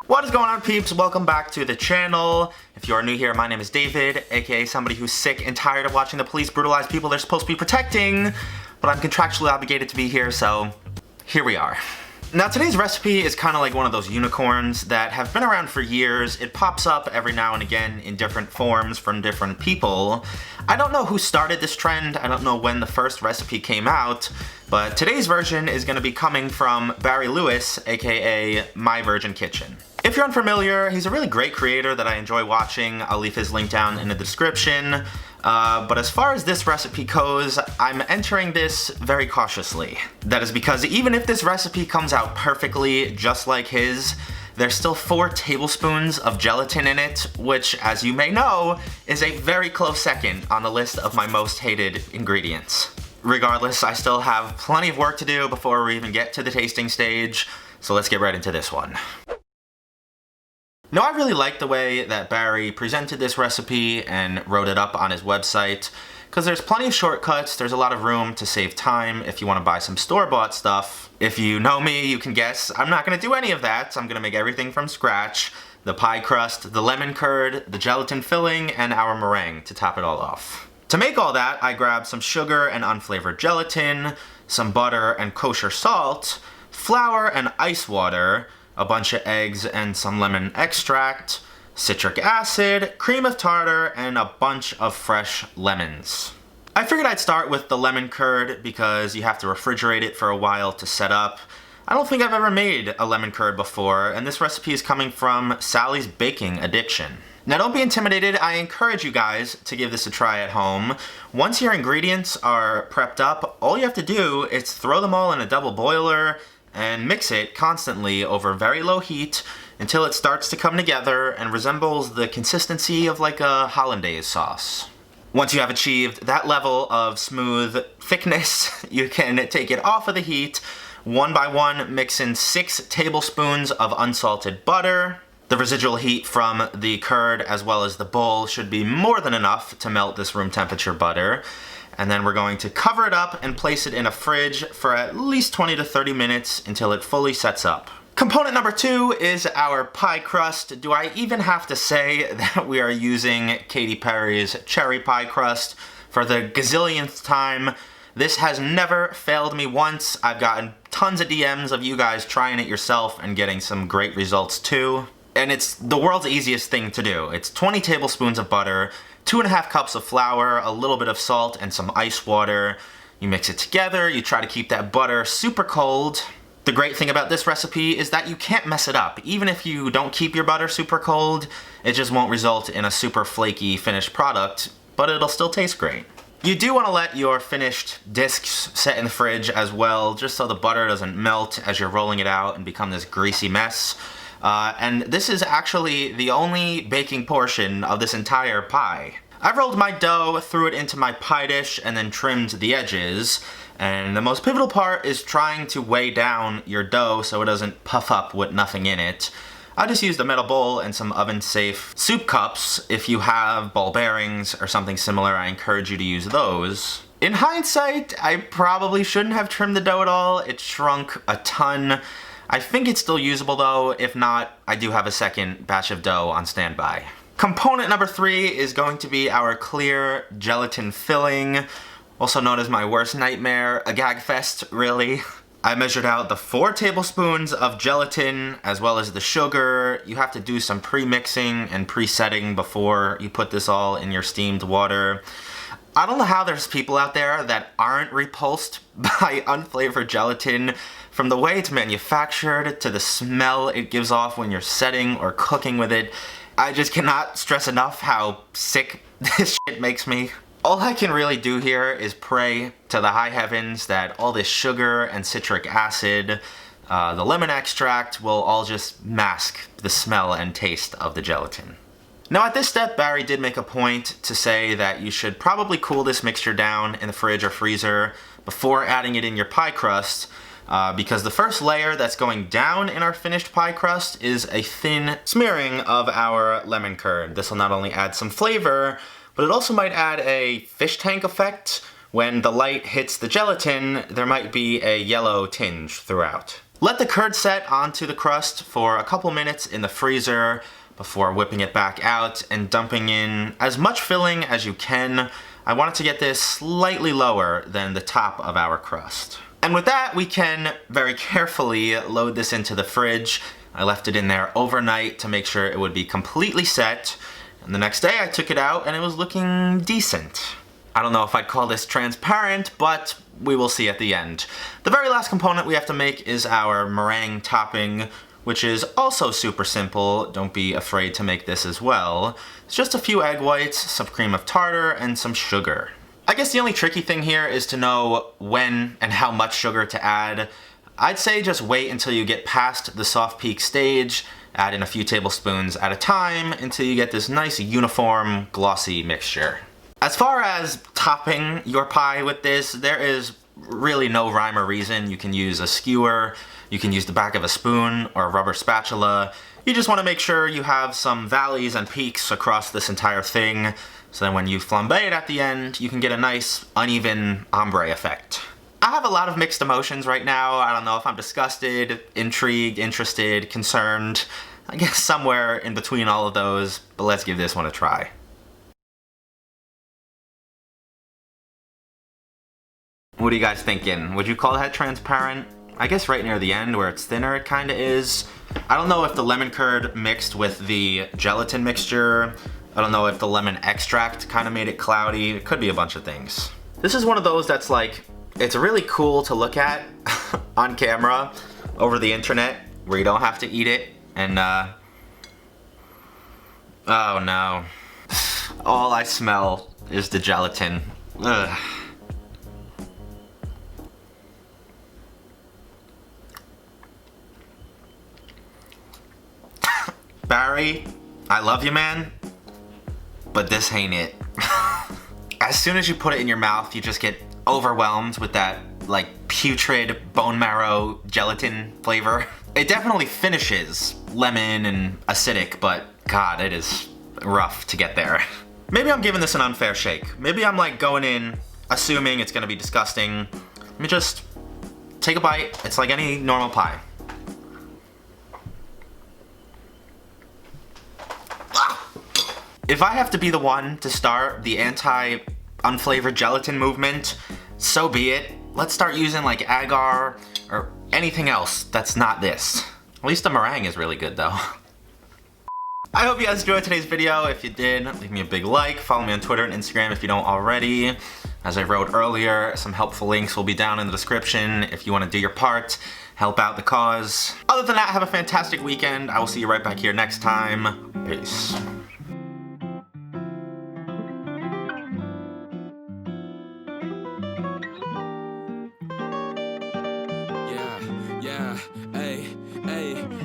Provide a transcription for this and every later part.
What is going on, peeps? Welcome back to the channel. If you are new here, my name is David, aka somebody who's sick and tired of watching the police brutalize people they're supposed to be protecting, but I'm contractually obligated to be here, so here we are. Now, today's recipe is kind of like one of those unicorns that have been around for years. It pops up every now and again in different forms from different people. I don't know who started this trend. I don't know when the first recipe came out, but today's version is going to be coming from Barry Lewis, aka My Virgin Kitchen. If you're unfamiliar, he's a really great creator that I enjoy watching. I'll leave his link down in the description. But as far as this recipe goes, I'm entering this very cautiously. That is because even if this recipe comes out perfectly just like his, there's still 4 tablespoons of gelatin in it, which, as you may know, is a very close second on the list of my most hated ingredients. Regardless, I still have plenty of work to do before we even get to the tasting stage, so let's get right into this one. Now, I really like the way that Barry presented this recipe and wrote it up on his website, because there's plenty of shortcuts. There's a lot of room to save time if you want to buy some store-bought stuff. If you know me, you can guess I'm not going to do any of that. I'm going to make everything from scratch. The pie crust, the lemon curd, the gelatin filling, and our meringue to top it all off. To make all that, I grabbed some sugar and unflavored gelatin, some butter and kosher salt, flour and ice water, a bunch of eggs and some lemon extract, citric acid, cream of tartar, and a bunch of fresh lemons. I figured I'd start with the lemon curd because you have to refrigerate it for a while to set up. I don't think I've ever made a lemon curd before, and this recipe is coming from Sally's Baking Addiction. Now, don't be intimidated. I encourage you guys to give this a try at home. Once your ingredients are prepped up, all you have to do is throw them all in a double boiler and mix it constantly over very low heat until it starts to come together and resembles the consistency of like a hollandaise sauce. Once you have achieved that level of smooth thickness, you can take it off of the heat. One by one, mix in 6 tablespoons of unsalted butter. The residual heat from the curd as well as the bowl should be more than enough to melt this room temperature butter. And then we're going to cover it up and place it in a fridge for at least 20 to 30 minutes until it fully sets up. Component number 2 is our pie crust. Do I even have to say that we are using Katy Perry's cherry pie crust for the gazillionth time? This has never failed me once. I've gotten tons of DMs of you guys trying it yourself and getting some great results too. And it's the world's easiest thing to do. It's 20 tablespoons of butter, 2.5 cups of flour, a little bit of salt, and some ice water. You mix it together, you try to keep that butter super cold. The great thing about this recipe is that you can't mess it up. Even if you don't keep your butter super cold, it just won't result in a super flaky finished product, but it'll still taste great. You do want to let your finished discs set in the fridge as well, just so the butter doesn't melt as you're rolling it out and become this greasy mess. And this is actually the only baking portion of this entire pie. I've rolled my dough, threw it into my pie dish, and then trimmed the edges. And the most pivotal part is trying to weigh down your dough so it doesn't puff up with nothing in it. I just used a metal bowl and some oven-safe soup cups. If you have ball bearings or something similar, I encourage you to use those. In hindsight, I probably shouldn't have trimmed the dough at all. It shrunk a ton. I think it's still usable though. If not, I do have a second batch of dough on standby. Component number 3 is going to be our clear gelatin filling, also known as my worst nightmare, a gag fest, really. I measured out the 4 tablespoons of gelatin as well as the sugar. You have to do some pre-mixing and pre-setting before you put this all in your steamed water. I don't know how there's people out there that aren't repulsed by unflavored gelatin, from the way it's manufactured to the smell it gives off when you're setting or cooking with it. I just cannot stress enough how sick this shit makes me. All I can really do here is pray to the high heavens that all this sugar and citric acid, the lemon extract, will all just mask the smell and taste of the gelatin. Now, at this step, Barry did make a point to say that you should probably cool this mixture down in the fridge or freezer before adding it in your pie crust, because the first layer that's going down in our finished pie crust is a thin smearing of our lemon curd. This will not only add some flavor, but it also might add a fish tank effect. When the light hits the gelatin, there might be a yellow tinge throughout. Let the curd set onto the crust for a couple minutes in the freezer before whipping it back out and dumping in as much filling as you can. I wanted to get this slightly lower than the top of our crust. And with that, we can very carefully load this into the fridge. I left it in there overnight to make sure it would be completely set. And the next day I took it out and it was looking decent. I don't know if I'd call this transparent, but we will see at the end. The very last component we have to make is our meringue topping, which is also super simple. Don't be afraid to make this as well. It's just a few egg whites, some cream of tartar, and some sugar. I guess the only tricky thing here is to know when and how much sugar to add. I'd say just wait until you get past the soft peak stage, add in a few tablespoons at a time until you get this nice uniform glossy mixture. As far as topping your pie with this, there is really no rhyme or reason. You can use a skewer, you can use the back of a spoon or a rubber spatula. You just want to make sure you have some valleys and peaks across this entire thing, so then when you flambe it at the end, you can get a nice uneven ombre effect. I have a lot of mixed emotions right now. I don't know if I'm disgusted, intrigued, interested, concerned. I guess somewhere in between all of those, but let's give this one a try. What are you guys thinking? Would you call that transparent? I guess right near the end where it's thinner it kinda is. I don't know if the lemon curd mixed with the gelatin mixture. I don't know if the lemon extract kinda made it cloudy. It could be a bunch of things. This is one of those that's like, it's really cool to look at on camera over the internet where you don't have to eat it and oh no. All I smell is the gelatin. Ugh. Barry, I love you, man, but this ain't it. As soon as you put it in your mouth, you just get overwhelmed with that, like, putrid bone marrow gelatin flavor. It definitely finishes lemon and acidic, but God, it is rough to get there. Maybe I'm giving this an unfair shake. Maybe I'm like going in, assuming it's gonna be disgusting. Let me just take a bite. It's like any normal pie. If I have to be the one to start the anti-unflavored gelatin movement, so be it. Let's start using like agar or anything else that's not this. At least the meringue is really good though. I hope you guys enjoyed today's video. If you did, leave me a big like. Follow me on Twitter and Instagram if you don't already. As I wrote earlier, some helpful links will be down in the description if you want to do your part, help out the cause. Other than that, have a fantastic weekend. I will see you right back here next time. Peace.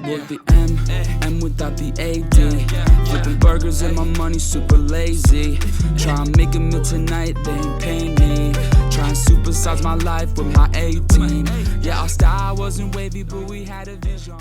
With the M without the AD. Flipping burgers and my money super lazy. Try and make a meal tonight, they ain't paying me. Try and supersize my life with my 18. Yeah, our style wasn't wavy, but we had a vision.